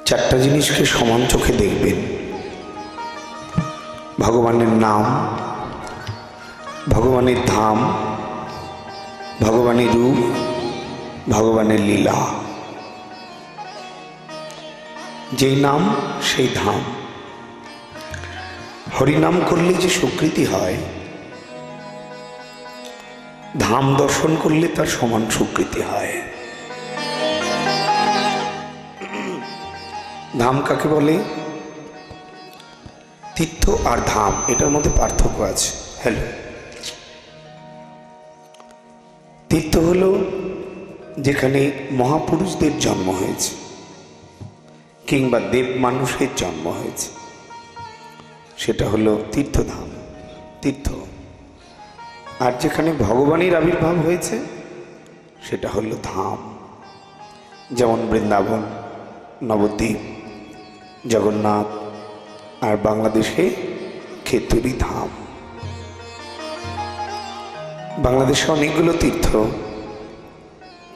চারটা জিনিসকে সমান চোখে দেখবেন। ভগবানের নাম, ভগবানের ধাম, ভগবানের রূপ, ভগবানের লীলা। যেই নাম সেই ধাম। হরিনাম করলে যে স্বীকৃতি হয়, ধাম দর্শন করলে তার সমান স্বীকৃতি হয়। ধাম কাকে বলে? তীর্থ আর ধাম, এটার মধ্যে পার্থক্য আছে। হ্যালো, তীর্থ হলো যেখানে মহাপুরুষদের জন্ম হয়েছে কিংবা দেব মানুষের জন্ম হয়েছে, সেটা হলো তীর্থধাম, তীর্থ। আর যেখানে ভগবানের আবির্ভাব হয়েছে সেটা হলো ধাম। যেমন বৃন্দাবন, নবদ্বীপ, জগন্নাথ, আর বাংলাদেশে খেতুরি ধাম। বাংলাদেশে অনেকগুলো তীর্থ,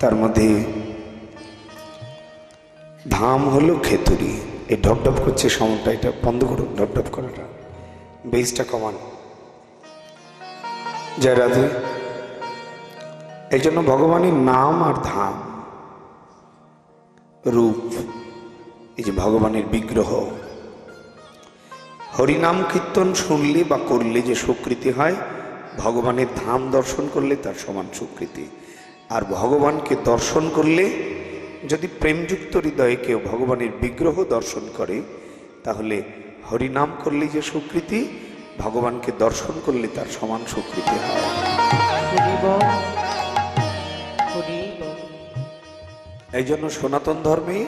তার মধ্যে ধাম হলো খেতুরি। এই ঢপঢপ করছে সমনটা, এটা বন্ধ করুন, ঢপঢপ করাটা, বেসটা কমান। জয় রাধে। এই জন্য ভগবানের নাম আর ধাম, রূপ, এই যে ভগবানের বিগ্রহ, হরিনাম কীর্তন শুনলে বা করলে যে স্বীকৃতি হয়, ভগবানের ধাম দর্শন করলে তার সমান স্বীকৃতি। আর ভগবানকে দর্শন করলে, যদি প্রেমযুক্ত হৃদয়ে কেউ ভগবানের বিগ্রহ দর্শন করে, তাহলে হরিনাম করলে যে স্বীকৃতি, ভগবানকে দর্শন করলে তার সমান স্বীকৃতি হয়। এই জন্য সনাতন ধর্মে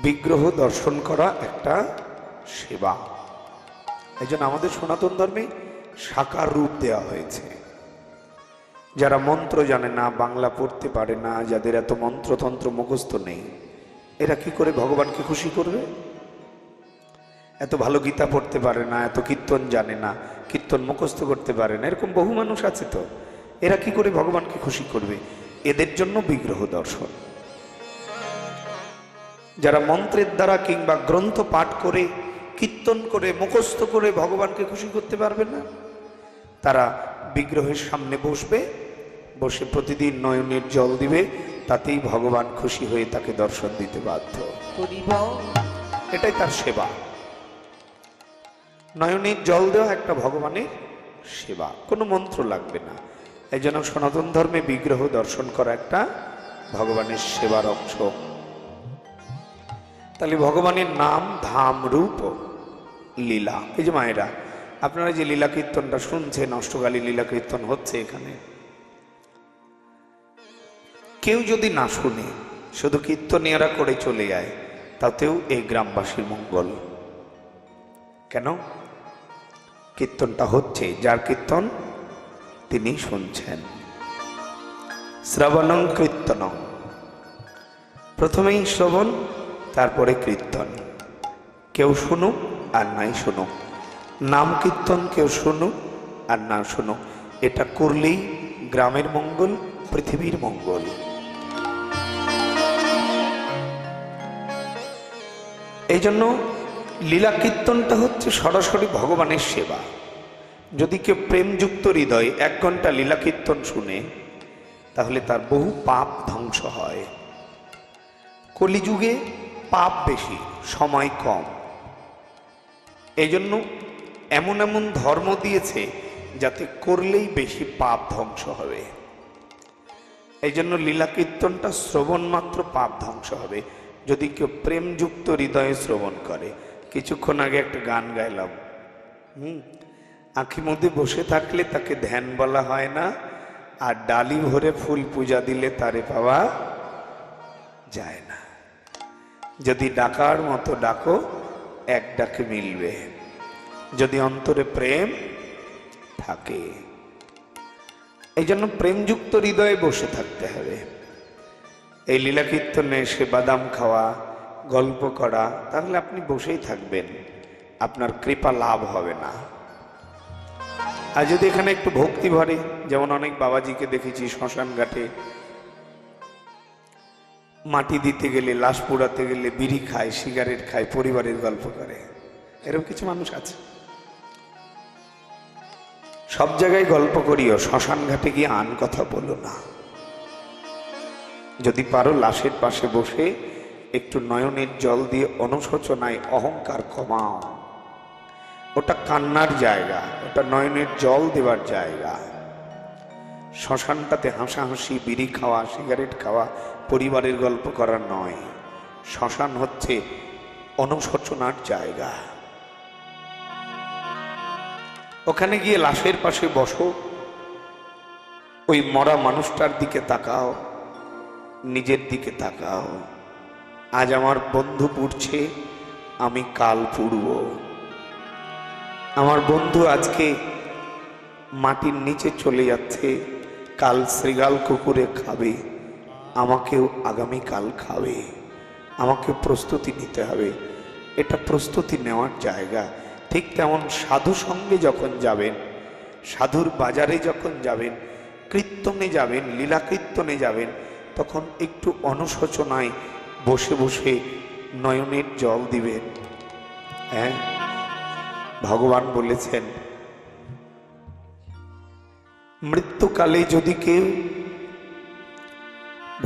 বিগ্রহ দর্শন করা একটা সেবা। এই জন্য আমাদের সনাতন ধর্মে সাকার রূপ দেওয়া হয়েছে। যারা মন্ত্র জানে না, বাংলা পড়তে পারে না, যাদের এত মন্ত্রতন্ত্র মুখস্থ নেই, এরা কি করে ভগবানকে খুশি করবে? এত ভালো গীতা পড়তে পারে না, এত কীর্তন জানে না, কীর্তন মুখস্থ করতে পারে না, এরকম বহু মানুষ আছে। তো এরা কি করে ভগবানকে খুশি করবে? এদের জন্য বিগ্রহ দর্শন। যারা মন্ত্রের দ্বারা কিংবা গ্রন্থ পাঠ করে, কীর্তন করে, মুখস্থ করে ভগবানকে খুশি করতে পারবে না, তারা বিগ্রহের সামনে বসবে, বসে প্রতিদিন নয়নের জল দিবে, তাতেই ভগবান খুশি হয়ে তাকে দর্শন দিতে বাধ্য। এটাই তার সেবা। নয়নের জল দেওয়া একটা ভগবানের সেবা, কোনো মন্ত্র লাগবে না। এই জন্য সনাতন ধর্মে বিগ্রহ দর্শন করা একটা ভগবানের সেবার অংশ। তাহলে ভগবানের নাম, ধাম, রূপ, লীলা। এই যে মায়েরা, আপনারা যে লীলা কীর্তনটা শুনছেন, অষ্টকালী লীলা কীর্তন হচ্ছে এখানে, কেউ যদি না শুনে, শুধু কীর্তনিয়ারা করে চলে যায়, তাতেও এই গ্রামবাসীর মঙ্গল। কেন? কীর্তনটা হচ্ছে, যার কীর্তন তিনি শুনছেন। শ্রবণং কীর্তনং, প্রথমেই শ্রবণ, তারপরে কীর্তন। কেউ শুনুক আর নাই শুনুক, নাম কীর্তন কেউ শুনুক আর না শুনুক, এটা করলেই গ্রামের মঙ্গল, পৃথিবীর মঙ্গল। এই জন্য লীলা কীর্তনটা হচ্ছে সরাসরি ভগবানের সেবা। যদি কেউ প্রেমযুক্ত হৃদয়ে 1 ঘন্টা লীলা কীর্তন শুনে, তাহলে তার বহু পাপ ধ্বংস হয়। কলিযুগে পাপ বেশি, সময় কম। এই জন্য এমন এমন ধর্ম দিয়েছে যাতে করলেই বেশি পাপ ধ্বংস হবে। এই জন্য লীলা কীর্তনটা শ্রবণ মাত্র পাপ ধ্বংস হবে, যদি কেউ প্রেমযুক্ত হৃদয়ে শ্রবণ করে। কিছুক্ষণ আগে একটা গান গাইলাম, আঁখি মধ্যে বসে থাকলে তাকে ধ্যান বলা হয় না, আর ডালি ভরে ফুল পূজা দিলে তারে পাওয়া যায় না। যদি ডাকার মতো ডাকো, এক ডাকে মিলবে, যদি অন্তরে প্রেম থাকে। এই জন্য প্রেমযুক্ত হৃদয়ে বসে থাকতে হবে। এই লীলা কীর্তনে এসে বাদাম খাওয়া, গল্প করা, তাহলে আপনি বসেই থাকবেন, আপনার কৃপা লাভ হবে না। আর যদি এখানে একটু ভক্তি ভরে, যেমন অনেক বাবাজিকে দেখেছি শ্মশান ঘাটে মাটি দিতে গেলে, লাশ পোড়াতে গেলে বিড়ি খায়, সিগারেট খায়, পরিবারের গল্প করে। এরকম কিছু মানুষ আছে। সব জায়গায় গল্প করিও, শ্মশান ঘাটে গিয়ে আন কথা বলো না। যদি পারো লাশের পাশে বসে একটু নয়নের জল দিয়ে অনুশোচনায় অহংকার কমাও। ওটা কান্নার জায়গা, ওটা নয়নের জল দেওয়ার জায়গা। শ্মশানটাতে হাসাহাসি, বিড়ি খাওয়া, সিগারেট খাওয়া, পরিবারের গল্প করা নয়। শ্মশান হচ্ছে অনুশোচনার জায়গা। ওখানে গিয়ে লাশের পাশে বসো, ওই মরা মানুষটার দিকে তাকাও, নিজের দিকে তাকাও। আজ আমার বন্ধু পুড়ছে, আমি কাল পুড়ব। আমার বন্ধু আজকে মাটির নিচে চলে যাচ্ছে, কাল শ্রীগাল কুকুরে খাবে, আমাকেও আগামীকাল খাবে। আমাকে প্রস্তুতি নিতে হবে। এটা প্রস্তুতি নেওয়ার জায়গা। ঠিক তেমন সাধু সঙ্গে যখন যাবেন, সাধুর বাজারে যখন যাবেন, কীর্তনে যাবেন, লীলা কীর্তনে যাবেন, তখন একটু অনুশোচনায় বসে বসে নয়নের জল দিবেন। হ্যাঁ, ভগবান বলেছেন মৃত্যুকালে যদি কেউ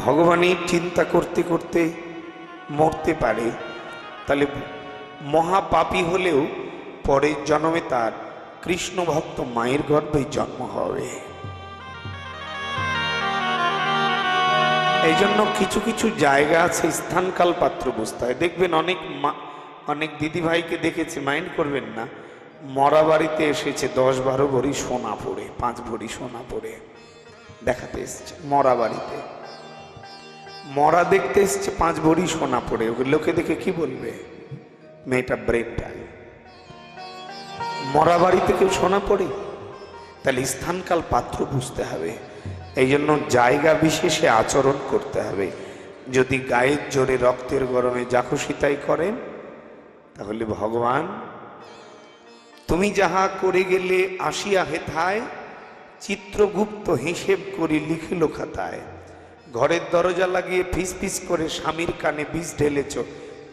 ভগবানের চিন্তা করতে করতে মরতে পারে, তাহলে মহাপাপী হলেও পরের জন্মে তার কৃষ্ণ ভক্ত মায়ের গর্ভে জন্ম হবে। এই জন্য কিছু কিছু জায়গা আছে, স্থানকাল পাত্র বুঝতে হয়। দেখবেন অনেক দিদি ভাইকে দেখেছি, মাইন্ড করবেন না, মরা বাড়িতে এসেছে 10-12 ভরি সোনা পড়ে, 5 ভরি সোনা পড়ে দেখাতে এসছে। মরা বাড়িতে মরা দেখতে এসছে, 5 ভরি সোনা পড়ে। ওকে লোকে দেখে কি বলবে? মেয়েটা ব্রেক টাইম। মরা বাড়িতে কেউ সোনা পড়ে? তাহলে স্থানকাল পাত্র বুঝতে হবে। এই জন্য জায়গা বিশেষে আচরণ করতে হবে। যদি গায়ের জোরে, রক্তের গরমে যা খুশি তাই করেন, তাহলে ভগবান তুমি যাহা করে গেলে আসিয়া হেথায়, চিত্রগুপ্ত হিসেব করি লিখিল খাতায়। ঘরের দরজা লাগিয়ে ফিস ফিস করে স্বামীর কানে বিষ ঢেলেছ,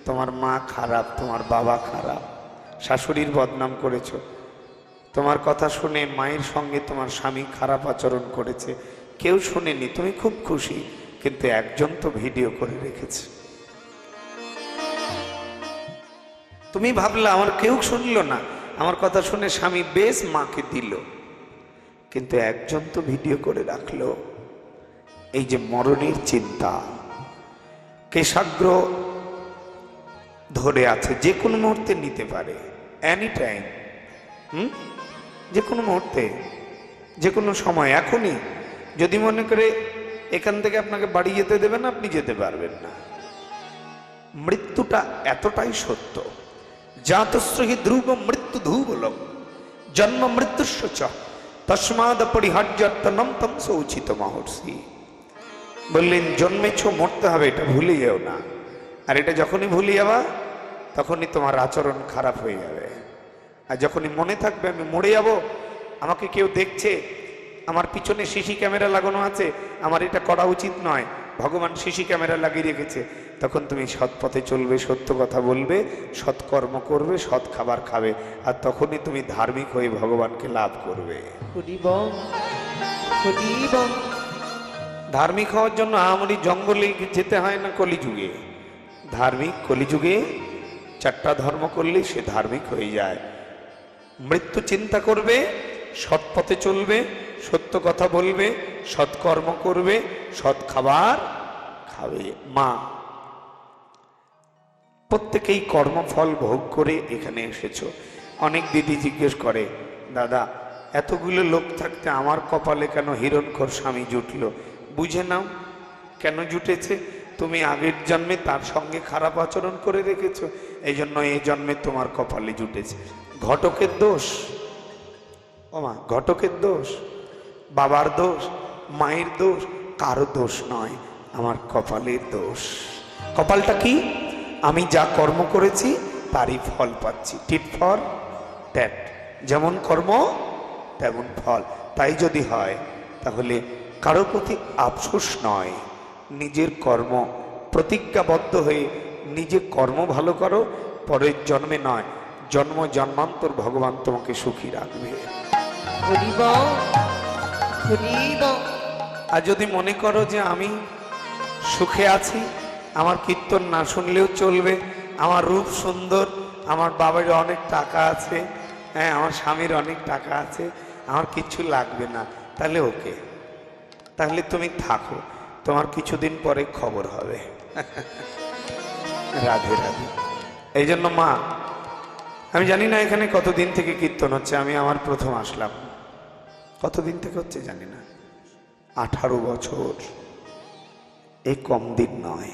তোমার মা খারাপ, তোমার বাবা খারাপ, শাশুড়ির বদনাম করেছ। তোমার কথা শুনে মায়ের সঙ্গে তোমার স্বামী খারাপ আচরণ করেছে, কেউ শুনেনি, তুমি খুব খুশি, কিন্তু একজন তো ভিডিও করে রেখেছে। তুমি ভাবলে আমার কেউ শুনল না, আমার কথা শুনে স্বামী বেশ মাকে দিল, কিন্তু একজন তো ভিডিও করে রাখলো। এই যে মরণের চিন্তা, কেশাগ্র ধরে আছে, যে কোনো মুহূর্তে নিতে পারে, এনি টাইম, যে কোনো মুহূর্তে, যে কোনো সময়, এখনই। যদি মনে করে এখান থেকে আপনাকে বাড়ি যেতে দেবে না, আপনি যেতে পারবেন না। মৃত্যুটা এতটাই সত্য। জাতস্রহি ধ্রুব মৃত্যু ধূবলম জন্ম মৃত্যুস্য চ তস্মাদ পরিহার্যর্তনম তম সৌচিত মহর্ষি বললেন, জন্মেছ, মরতে হবে, এটা ভুলে যেও না। আর এটা যখনই ভুলে যাবা, তখনই তোমার আচরণ খারাপ হয়ে যাবে। আর যখনই মনে থাকবে আমি মরে যাব, আমাকে কেউ দেখছে, আমার পিছনে সিসি ক্যামেরা লাগানো আছে, আমার এটা করা উচিত নয়, ভগবান সিসি ক্যামেরা লাগিয়ে রেখেছে, তখন তুমি সৎ পথে চলবে, সত্য কথা বলবে, সৎকর্ম করবে, সৎ খাবার খাবে, আর তখনই তুমি ধার্মিক হয়ে ভগবানকে লাভ করবে। ধার্মিক হওয়ার জন্য আমারই জঙ্গলে যেতে হয় না। কলিযুগে ধার্মিক, কলিযুগে 4টা ধর্ম করলেই সে ধার্মিক হয়ে যায়। মৃত্যু চিন্তা করবে, সৎ পথে চলবে, সত্য কথা বলবে, সৎকর্ম করবে, সৎ খাবার খাবে। মা প্রত্যেকেই কর্মফল ভোগ করে এখানে এসেছো। অনেক দিদি জিজ্ঞেস করে, দাদা এতগুলো লোক থাকতে আমার কপালে কেন হিরণখোর স্বামী জুটলো? বুঝে নাও কেন জুটেছে। তুমি আগের জন্মে তার সঙ্গে খারাপ আচরণ করে রেখেছো, এই জন্য এই জন্মে তোমার কপালে জুটেছে। ঘটকের দোষ, ও মা, ঘটকের দোষ, বাবার দোষ, মায়ের দোষ, কারো দোষ নয়, আমার কপালের দোষ। কপালটা কি? আমি যা কর্ম করেছি তারই ফল পাচ্ছি। টিট ফর ট্যাট, যেমন কর্ম তেমন ফল। তাই যদি হয় তাহলে কারো প্রতি আফসোস নয়, নিজের কর্ম প্রতিজ্ঞাবদ্ধ হয়ে নিজে কর্ম ভালো করো, পরের জন্মে নয়, জন্ম জন্মান্তর ভগবান তোমাকে সুখী রাখবে। আর যদি মনে করো যে আমি সুখে আছি, আমার কীর্তন না শুনলেও চলবে, আমার রূপ সুন্দর, আমার বাবার অনেক টাকা আছে, হ্যাঁ আমার স্বামীর অনেক টাকা আছে, আমার কিচ্ছু লাগবে না, তাহলে ওকে, তাহলে তুমি থাকো, তোমার কিছুদিন পরে খবর হবে। রাধে রাধে। এই জন্য মা, আমি জানি না এখানে কতদিন থেকে কীর্তন হচ্ছে, আমি আমার প্রথম আসলাম, কতদিন থেকে হচ্ছে জানি না, 18 বছর, এই কম দিন নয়,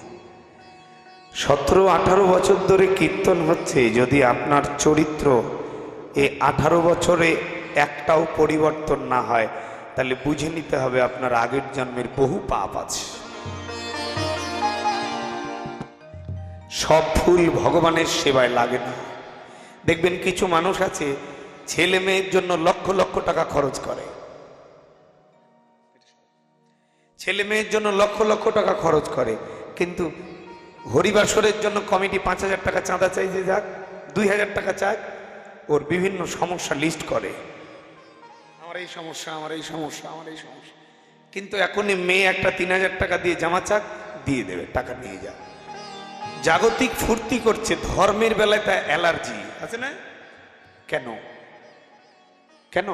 17-18 বছর ধরে কীর্তন হচ্ছে। যদি আপনার চরিত্র এই 18 বছরে একটাও পরিবর্তন না হয়, তাহলে বুঝে নিতে হবে আপনার আগের জন্মের বহু পাপ আছে। সব ফুল ভগবানের সেবায় লাগে না। দেখবেন কিছু মানুষ আছে ছেলে মেয়ের জন্য লক্ষ লক্ষ টাকা খরচ করে, ছেলে মেয়ের জন্য লক্ষ লক্ষ টাকা খরচ করে, কিন্তু হরিবাসরের জন্য কমিটি 5000 টাকা চাঁদা চাই, যে যাক 2000 টাকা চায়, ওর বিভিন্ন সমস্যা লিস্ট করে, আমার এই সমস্যা, আমার এই সমস্যা, আমার এই সমস্যা, কিন্তু এখনই মেয়ে একটা 3000 টাকা দিয়ে জামা চাক দিয়ে দেবে, টাকা নিয়ে যা। জাগতিক ফুর্তি করছে, ধর্মের বেলায় তা অ্যালার্জি আছে না? কেন কেন?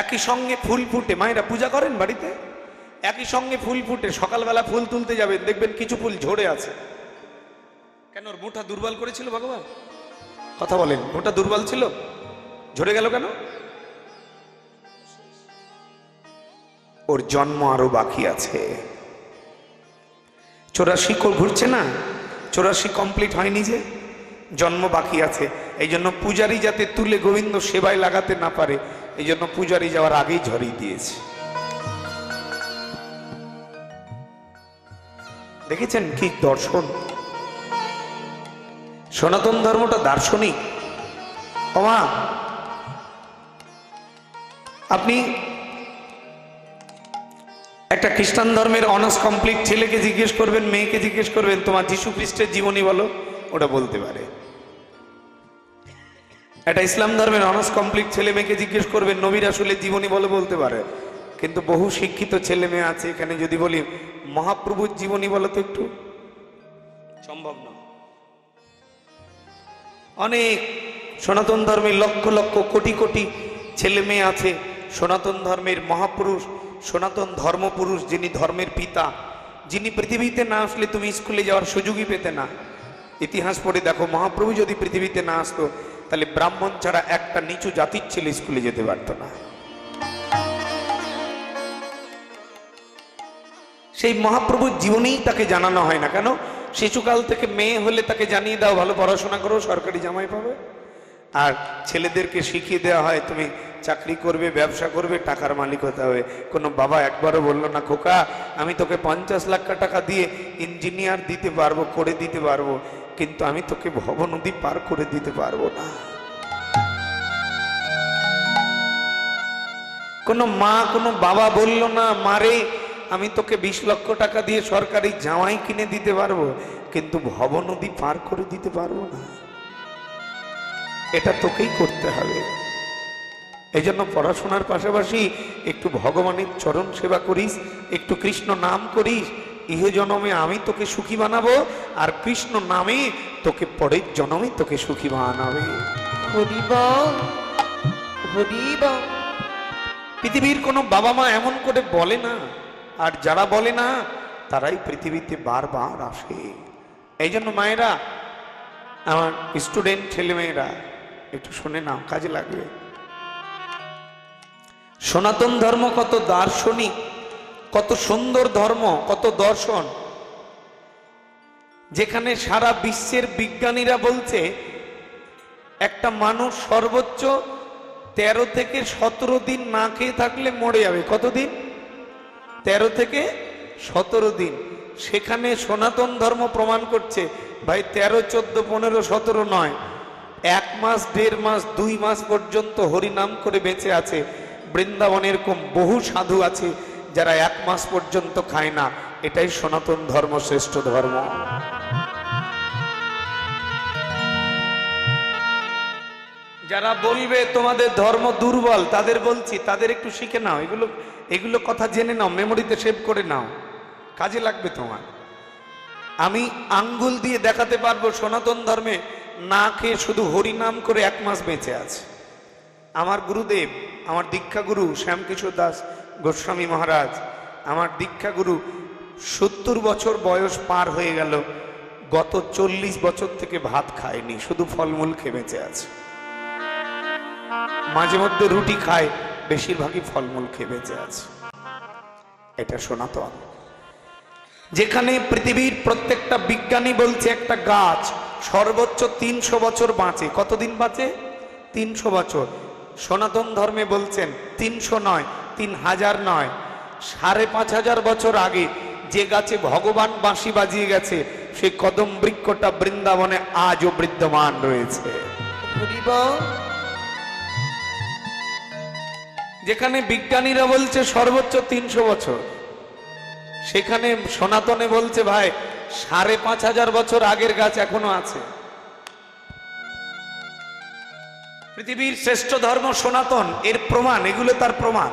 একই সঙ্গে ফুল ফুটে, মায়েরা পূজা করেন বাড়িতে, একই সঙ্গে ফুল ফুটে, সকালবেলা ফুল তুলতে যাবেন, দেখবেন কিছু ফুল ঝরে আছে। কেন? ওর মুঠা দুর্বল করেছিল ভগবান? কথা বলেন, মুঠা দুর্বল ছিল, ঝরে গেল কেন? ওর জন্ম আরো বাকি আছে। 84 ঘুরছে না, 84 কমপ্লিট হয়নি, যে জন্ম বাকি আছে। এই জন্য পূজারী যাতে তুলে গোবিন্দ সেবায় লাগাতে না পারে, এই জন্য পূজারী যাওয়ার আগেই ঝরিয়ে দিয়েছে। দেখেছেন কি দর্শন? সনাতন ধর্মটা দার্শনিক। ওমা, আপনি একটা খ্রিস্টান ধর্মের অনার্স কমপ্লিট ছেলেকে জিজ্ঞেস করবেন, মেয়েকে জিজ্ঞেস করবেন, তোমার যীশু খ্রিস্টের জীবনী বলো, ওটা বলতে পারে। একটা ইসলাম ধর্মের অনার্স কমপ্লিট ছেলে মেয়েকে জিজ্ঞেস করবেন, নবী রাসূলের জীবনী বলো, বলতে পারে। কিন্তু বহু শিক্ষিত ছেলে মেয়ে আছে, এখানে যদি বলি মহাপ্রভুর জীবনী বলো তো, একটু সম্ভব না। অনেক সনাতন ধর্মের লক্ষ লক্ষ কোটি কোটি ছেলে মেয়ে আছে, সনাতন ধর্মের মহাপুরুষ, সনাতন ধর্মপুরুষ, যিনি ধর্মের পিতা, যিনি পৃথিবীতে না আসলে তুমি স্কুলে যাওয়ার সুযোগই পেতে না। ইতিহাস পড়ে দেখো, মহাপ্রভু যদি পৃথিবীতে না আসতো, তাহলে ব্রাহ্মণ ছাড়া একটা নিচু জাতির ছেলে স্কুলে যেতে পারতো না। সেই মহাপ্রভুর জীবনেই তাকে জানানো হয় না কেন? শিশুকাল থেকে মেয়ে হলে তাকে জানিয়ে দাও ভালো পড়াশোনা করো, সরকারি জামাই পাবে। আর ছেলেদেরকে শিখিয়ে দেওয়া হয় তুমি চাকরি করবে, ব্যবসা করবে, টাকার মালিক হতে হবে। কোনো বাবা একবারও বললো না, খোকা আমি তোকে 50 লাখ টাকা দিয়ে ইঞ্জিনিয়ার দিতে পারবো, করে দিতে পারবো, কিন্তু আমি তোকে ভব নদী পার করে দিতে পারবো না। কোনো মা কোনো বাবা বলল না, মারে আমি তোকে 20 লক্ষ টাকা দিয়ে সরকারি জামাই কিনে দিতে পারবো, কিন্তু ভব নদী পার করে দিতে পারবো না। এটা তোকেই করতে হবে। এই জন্য পড়াশোনার পাশাপাশি একটু ভগবানের চরণ সেবা করিস, একটু কৃষ্ণ নাম করিস, ইহে জন্মে আমি তোকে সুখী বানাবো, আর কৃষ্ণ নামে তোকে পরের জন্মে তোকে সুখী বানাবে। পৃথিবীর কোনো বাবা মা এমন করে বলে না, আর যারা বলে না তারাই পৃথিবীতে বারবার আসে। এই জন্য মায়েরা, আমার স্টুডেন্ট ছেলে মেয়েরা একটু শুনে নাও, কাজে লাগবে। সনাতন ধর্ম কত দার্শনিক, কত সুন্দর ধর্ম, কত দর্শন, যেখানে সারা বিশ্বের বিজ্ঞানীরা বলছে একটা মানুষ সর্বোচ্চ 13 থেকে 17 দিন না খেয়ে থাকলে মরে যাবে। কতদিন? 13 থেকে 17 দিন। সেখানে সনাতন ধর্ম প্রমাণ করছে ভাই 13, 14, 15, 17 নয়, 1 মাস, 1.5 মাস, 2 মাস পর্যন্ত হরিনাম করে বেঁচে আছে। বৃন্দাবনের এরকম বহু সাধু আছে যারা 1 মাস পর্যন্ত খায় না, এটাই সনাতন ধর্ম, শ্রেষ্ঠ ধর্ম। যারা বলবে তোমাদের ধর্ম দুর্বল, তাদের বলছি তাদের একটু শিখে নাও, এগুলো কথা জেনে নাও, মেমোরিতে সেভ করে নাও, কাজে লাগবে তোমার। আমি আঙ্গুল দিয়ে দেখাতে পারবো সনাতন ধর্মে না খেয়ে শুধু হরিনাম করে 1 মাস বেঁচে আছে। আমার গুরুদেব, আমার দীক্ষাগুরু শ্যামকিশোর দাস গোস্বামী মহারাজ, আমার দীক্ষাগুরু 70 বছর বয়স পার হয়ে গেল, গত 40 বছর থেকে ভাত খায়নি, শুধু ফলমূল খেয়ে বেঁচে আছে। মাঝে মধ্যে রুটি খায়, বেশিরভাগই ফলমূল খেয়ে বেঁচে আছে। এটা সনাতন। যেখানে পৃথিবীর প্রত্যেকটা বিজ্ঞানী বলছে একটা গাছ সর্বোচ্চ 300 বছর বাঁচে। কতদিন বাঁচে? 300 বছর। সনাতন ধর্মে বলছেন 300 নয়, 3000 নয়, 5500 বছর আগে যে গাছে ভগবান বাঁশি বাজিয়ে গেছে, সেই কদম বৃক্ষটা বৃন্দাবনে আজও বিদ্যমান রয়েছে। যেখানে বিজ্ঞানীরা বলছে সর্বোচ্চ 300 বছর, সেখানে সনাতনে বলছে ভাই 5500 বছর আগের গাছ এখনো আছে। পৃথিবীর শ্রেষ্ঠ ধর্ম সনাতন, এর প্রমাণ, এগুলো তার প্রমাণ।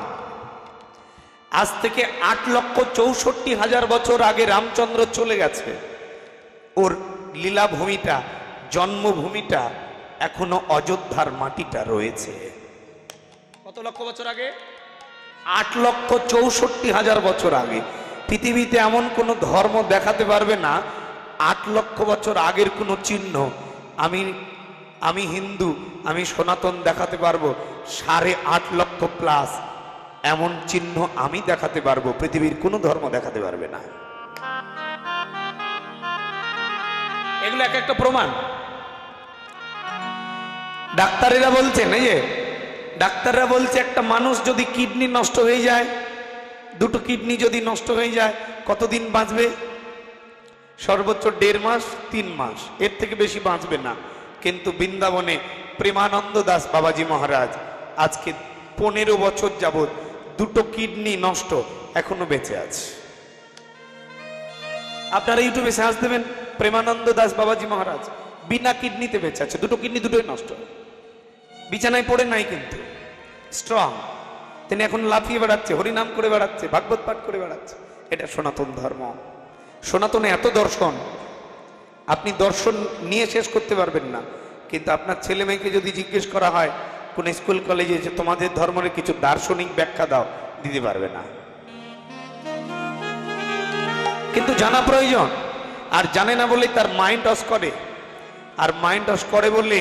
আজ থেকে 8,64,000 বছর আগে রামচন্দ্র চলে গেছে, ওর লীলাভূমিটা, জন্মভূমিটা এখনো অযোধ্যার মাটিটা রয়েছে। কত লক্ষ বছর আগে? 8,64,000 বছর আগে। পৃথিবীতে এমন কোন ধর্ম দেখাতে পারবে না 8 লক্ষ বছর আগের কোনো চিহ্ন। আমি হিন্দু, আমি সনাতন দেখাতে পারবো 8.5 লক্ষ প্লাস এমন চিহ্ন আমি দেখাতে পারবো, পৃথিবীর কোনো ধর্ম দেখাতে পারবে না। এগুলো এক একটা প্রমাণ। ডাক্তারেরা বলছেন, এই যে ডাক্তাররা বলছে একটা মানুষ যদি কিডনি নষ্ট হয়ে যায়, 2টো কিডনি যদি নষ্ট হয়ে যায়, কতদিন বাঁচবে? সর্বোচ্চ 1.5 মাস, 3 মাস, এর থেকে বেশি বাঁচবে না। কিন্তু বৃন্দাবনে প্রেমানন্দ দাস বাবাজি মহারাজ আজকে 15 বছর যাবৎ 2টো কিডনি নষ্ট, এখনো বেঁচে আছে। আপনারা ইউটিউবে সার্চ দেবেন প্রেমানন্দ দাস বাবাজি মহারাজ, বিনা কিডনিতে বেঁচে আছে। 2টো কিডনি, দুটোই নষ্ট, বিছানায় পড়ে নাই, কিন্তু স্ট্রং। তিনি এখন লাফিয়ে বেড়াচ্ছে, হরিনাম করে বেড়াচ্ছে, ভাগবত পাঠ করে বেড়াচ্ছে। এটা সনাতন ধর্ম। সনাতনে এত দর্শন, আপনি দর্শন নিয়ে শেষ করতে পারবেন না। কিন্তু আপনার ছেলে মেয়েকে যদি জিজ্ঞেস করা হয় কোন স্কুল কলেজে যে তোমাদের ধর্মের কিছু দার্শনিক ব্যাখ্যা দাও, দিতে পারবে না। কিন্তু জানা প্রয়োজন। আর জানে না বলে তার মাইন্ড ওয়াশ করে, আর মাইন্ড ওয়াশ করে বলে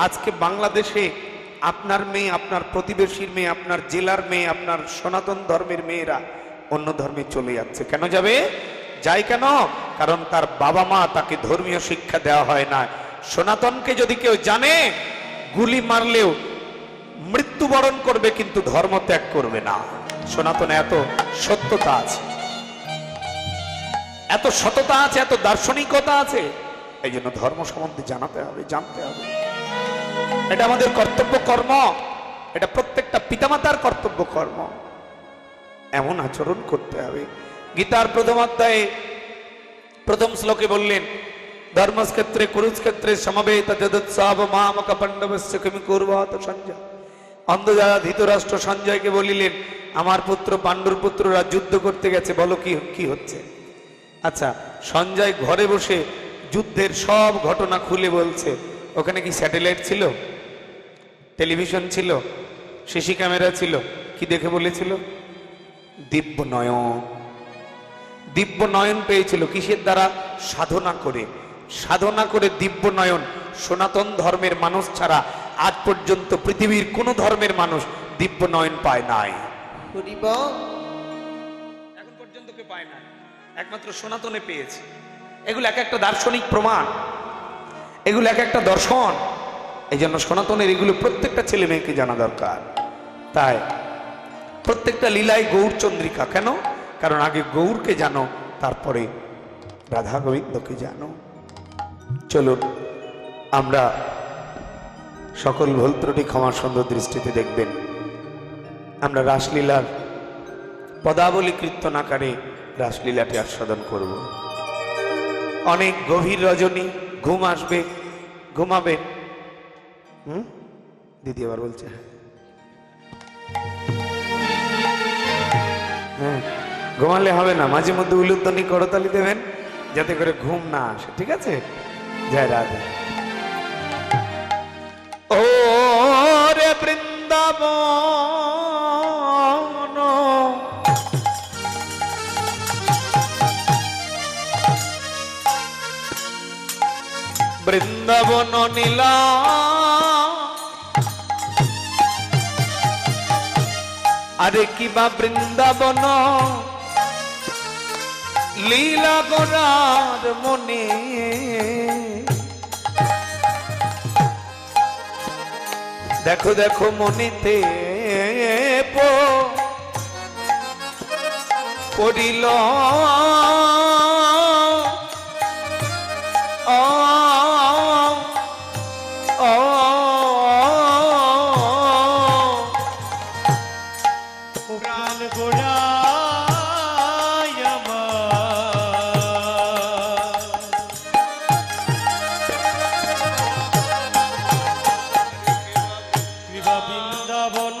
আজকে বাংলাদেশে আপনার মেয়ে, আপনার প্রতিবেশীর মেয়ে, আপনার জেলার মেয়ে, আপনার সনাতন ধর্মের মেয়েরা অন্য ধর্মে চলে যাচ্ছে। কেন যাবে? যায় কেন? কারণ তার বাবা মা তাকে ধর্মীয় শিক্ষা দেওয়া হয় না। সনাতনকে যদি কেউ জানে, গুলি মারলেও মৃত্যুবরণ করবে, কিন্তু ধর্ম ত্যাগ করবে না। সনাতনে এত সত্যতা আছে, এত সততা আছে, এত দার্শনিকতা আছে। এই জন্য ধর্ম সম্বন্ধে জানাতে হবে, জানতে হবে। এটা আমাদের কর্তব্য কর্ম, এটা প্রত্যেকটা পিতামাতার কর্তব্য কর্ম। এমন আচরণ করতে হবে। গীতার প্রথম অধ্যায়ে প্রথম শ্লোকে বললেন, ধর্মক্ষেত্রে কুরুক্ষেত্রে সমবেত যদুৎসব মামক পাণ্ডবস্য কিম কুর্বত সঞ্জয়। অন্ধযারা ধৃতরাষ্ট্র সঞ্জয়কে বলিলেন, আমার পুত্র পাণ্ডুর পুত্ররা যুদ্ধ করতে গেছে, বলো কি হচ্ছে। আচ্ছা, সঞ্জয় ঘরে বসে যুদ্ধের সব ঘটনা খুলে বলছে। ওখানে কি স্যাটেলাইট ছিল, টেলিভিশন ছিল, সিসি ক্যামেরা ছিল? কি দেখে বলেছিল? দিব্য নয়ন। দিব্য নয়ন পেয়েছিল কিসের দ্বারা? সাধনা করে। সাধনা করে দিব্য নয়ন। সনাতন ধর্মের মানুষ ছাড়া আজ পর্যন্ত পৃথিবীর কোন ধর্মের মানুষ দিব্য নয়ন পায় নাই। এখন পর্যন্ত কেউ পায় না, একমাত্র সনাতনে পেয়েছে। এগুলো এক একটা দার্শনিক প্রমাণ, এগুলো এক একটা দর্শন। এই জন্য সনাতনের এগুলো প্রত্যেকটা ছেলে মেয়েকে জানা দরকার। তাই প্রত্যেকটা লীলায় গৌর চন্দ্রিকা। কেন? কারণ আগে গৌরকে জানো, তারপরে রাধা গোবিন্দকে জানো। চলুন আমরা সকল ভুল ত্রুটি ক্ষমা সুন্দর দৃষ্টিতে দেখবেন। আমরা রাসলীলার পদাবলী কীর্তন আকারে রাসলীলাটি আস্বাদন করব। অনেক গভীর রজনী, ঘুম আসবে, ঘুমাবেন। দিদি আবার বলছে হ্যাঁ, ঘুমালে হবে না, মাঝে মধ্যে উলুধ্বনি করতালি দেবেন যাতে করে ঘুম না আসে, ঠিক আছে? জয় রাধে। ও রে বৃন্দাবন, বৃন্দাবন নীলা, আরে কিবা বৃন্দাবন লীলা গোরার মনে, দেখো দেখো মনেতে পড়িল প্রাণ গোড়ায় আমার, কৃপা বৃন্দাবন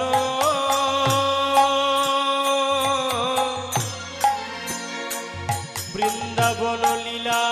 বৃন্দাবন লীলা